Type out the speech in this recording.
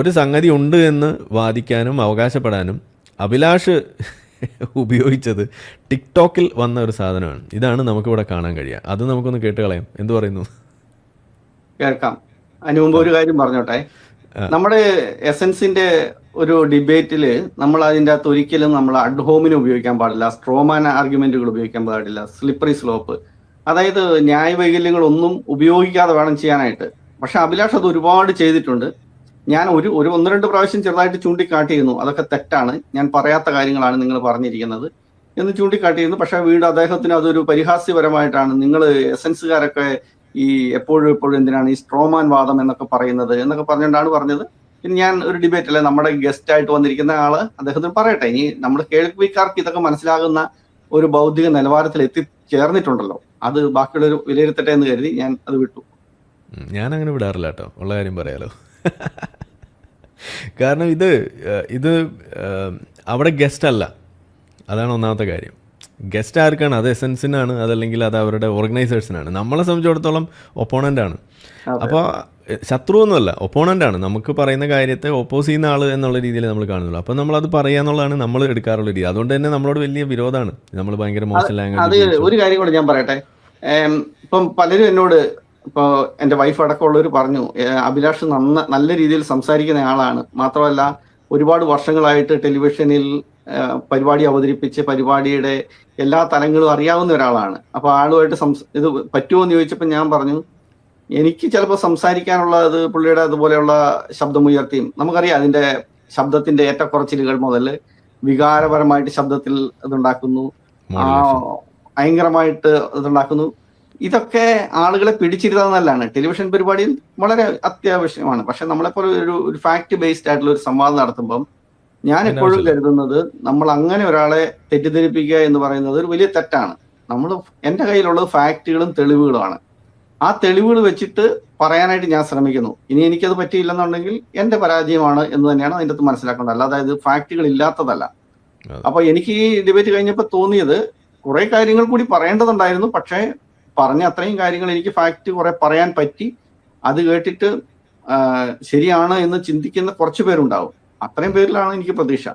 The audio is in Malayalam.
ഒരു സംഗതി ഉണ്ട് എന്ന് വാദിക്കാനും അവകാശപ്പെടാനും അഭിലാഷ് ഉപയോഗിച്ചത് ടിക്ടോക്കിൽ വന്ന ഒരു സാധനമാണ്. ഇതാണ് നമുക്കിവിടെ കാണാൻ കഴിയുക. അത് നമുക്കൊന്ന് കേട്ട് കളയാം. എന്ത് പറയുന്നു? കേൾക്കാം. അതിന് മുമ്പ് ആ, ഒരു കാര്യം പറഞ്ഞോട്ടെ. ആ, നമ്മുടെ എസൻസിന്റെ ഒരു ഡിബേറ്റിൽ നമ്മൾ അതിൻ്റെ അകത്ത് ഒരിക്കലും നമ്മൾ അഡ്ഹോമിനെ ഉപയോഗിക്കാൻ പാടില്ല, സ്ട്രോമാൻ ആർഗ്യുമെന്റുകൾ ഉപയോഗിക്കാൻ പാടില്ല, സ്ലിപ്പറി സ്ലോപ്പ്, അതായത് ന്യായവൈകല്യങ്ങളൊന്നും ഉപയോഗിക്കാതെ വേണം ചെയ്യാനായിട്ട്. പക്ഷെ അഭിലാഷ് അത് ഒരുപാട് ചെയ്തിട്ടുണ്ട്. ഞാൻ ഒരു ഒരു ഒന്ന് രണ്ട് പ്രാവശ്യം ചെറുതായിട്ട് ചൂണ്ടിക്കാട്ടിയിരുന്നു, അതൊക്കെ തെറ്റാണ്, ഞാൻ പറയാത്ത കാര്യങ്ങളാണ് നിങ്ങൾ പറഞ്ഞിരിക്കുന്നത് എന്ന് ചൂണ്ടിക്കാട്ടിയിരുന്നു. പക്ഷെ വീണ്ടും അദ്ദേഹത്തിന് അതൊരു പരിഹാസ്യപരമായിട്ടാണ്, നിങ്ങൾ എസൻസുകാരൊക്കെ ഈ എപ്പോഴും എപ്പോഴും എന്തിനാണ് ഈ സ്ട്രോമാൻ വാദം എന്നൊക്കെ പറയുന്നത് എന്നൊക്കെ പറഞ്ഞുകൊണ്ടാണ് പറഞ്ഞത്. പിന്നെ ഞാൻ ഒരു ഡിബേറ്റ് അല്ലെ, നമ്മുടെ ഗസ്റ്റ് ആയിട്ട് വന്നിരിക്കുന്ന ആള് അദ്ദേഹത്തിന് പറയട്ടെ. ഇനി നമ്മുടെ കേൾവിക്കാർക്ക് ഇതൊക്കെ മനസ്സിലാകുന്ന ഒരു ബൗദ്ധിക നിലവാരത്തിൽ എത്തിച്ചേർന്നിട്ടുണ്ടല്ലോ, അത് ബാക്കിയുള്ളൊരു വിലയിരുത്തട്ടെ എന്ന് കരുതി ഞാൻ അത് വിട്ടു. ഞാൻ അങ്ങനെ വിടാറില്ല കേട്ടോ, ഉള്ള കാര്യം പറയാലോ. കാരണം ഇത് അവിടെ ഗസ്റ്റ് അല്ല, അതാണ് ഒന്നാമത്തെ കാര്യം. ഗസ്റ്റ് ആർക്കാണ്? അത് എസൻസിനാണ്, അതല്ലെങ്കിൽ അത് അവരുടെ ഓർഗനൈസേഴ്സിനാണ്. നമ്മളെ സംബന്ധിച്ചിടത്തോളം ഒപ്പോണൻ്റ് ആണ്. അതെ. അപ്പോൾ ശത്രുവൊന്നുമല്ല, ഒപ്പോണൻ്റ് ആണ്. നമുക്ക് പറയുന്ന കാര്യത്തെ ഓപ്പോസ് ചെയ്യുന്ന ആൾ എന്നുള്ള രീതിയിൽ നമ്മൾ കാണുന്നുള്ളൂ. അപ്പോൾ നമ്മളത് പറയുക എന്നുള്ളതാണ് നമ്മൾ എടുക്കാറുള്ള രീതി. അതുകൊണ്ട് തന്നെ നമ്മളോട് വലിയ വിരോധമാണ്, നമ്മൾ ഭയങ്കര മോശം ലാംഗ്വേജ് അത് ഉപയോഗിച്ചു. ഒരു കാര്യം കൂടെ ഞാൻ പറയട്ടെ. ഇപ്പം പലരും എന്നോട്, ഇപ്പോൾ എൻ്റെ വൈഫ് അടക്കമുള്ളവർ പറഞ്ഞു, അഭിലാഷ് നല്ല രീതിയിൽ സംസാരിക്കുന്ന ആളാണ്, മാത്രമല്ല ഒരുപാട് വർഷങ്ങളായിട്ട് ടെലിവിഷനിൽ പരിപാടി അവതരിപ്പിച്ച് പരിപാടിയുടെ എല്ലാ തലങ്ങളും അറിയാവുന്ന ഒരാളാണ്. അപ്പോൾ ആളുമായിട്ട് ഇത് പറ്റുമോ എന്ന് ചോദിച്ചപ്പോൾ ഞാൻ പറഞ്ഞു, എനിക്ക് ചിലപ്പോൾ സംസാരിക്കാനുള്ളത് പുള്ളിയുടെ അതുപോലെയുള്ള ശബ്ദമുയർത്തിയും, നമുക്കറിയാം അതിൻ്റെ ശബ്ദത്തിന്റെ ഏറ്റക്കുറച്ചിലുകൾ മുതൽ വികാരപരമായിട്ട് ശബ്ദത്തിൽ ഇതുണ്ടാക്കുന്നു, ആ മോഡുലേഷൻ. ഭയങ്കരമായിട്ട് ഇതുണ്ടാക്കുന്നു. ഇതൊക്കെ ആളുകളെ പിടിച്ചിരുത്താന്നല്ലാണ്. ടെലിവിഷൻ പരിപാടിയിൽ വളരെ അത്യാവശ്യമാണ്. പക്ഷെ നമ്മളെപ്പോലെ ഒരു ഫാക്ട് ബേസ്ഡ് ആയിട്ടുള്ള ഒരു സംവാദം നടത്തുമ്പം ഞാൻ അതിൻ്റെ എപ്പോഴും ആവശ്യമില്ല. കരുതുന്നത്, നമ്മൾ അങ്ങനെ ഒരാളെ തെറ്റിദ്ധരിപ്പിക്കുക എന്ന് പറയുന്നത് ഒരു വലിയ തെറ്റാണ്. നമ്മൾ, എൻ്റെ കയ്യിലുള്ളത് ഫാക്റ്റുകളും തെളിവുകളുമാണ്. ആ തെളിവുകൾ വെച്ചിട്ട് പറയാനായിട്ട് ഞാൻ ശ്രമിക്കുന്നു. ഇനി എനിക്കത് പറ്റിയില്ലെന്നുണ്ടെങ്കിൽ എൻ്റെ പരാജയമാണ് എന്ന് തന്നെയാണ് അതിൻ്റെ അകത്ത് മനസ്സിലാക്കേണ്ടത്, അല്ലാതെ ഇത് ഫാക്റ്റുകൾ ഇല്ലാത്തതല്ല. അതെ. അപ്പൊ എനിക്ക് ഈ ഡിബേറ്റ് കഴിഞ്ഞപ്പോൾ തോന്നിയത്, കുറെ കാര്യങ്ങൾ കൂടി പറയേണ്ടതുണ്ടായിരുന്നു. പക്ഷേ പറഞ്ഞ അത്രയും കാര്യങ്ങൾ എനിക്ക് ഫാക്റ്റ് കുറെ പറയാൻ പറ്റി. അത് കേട്ടിട്ട് ശരിയാണ് എന്ന് ചിന്തിക്കുന്ന കുറച്ച് പേരുണ്ടാവും. അത്രയും പേരിലാണ് എനിക്ക് പ്രതീക്ഷ.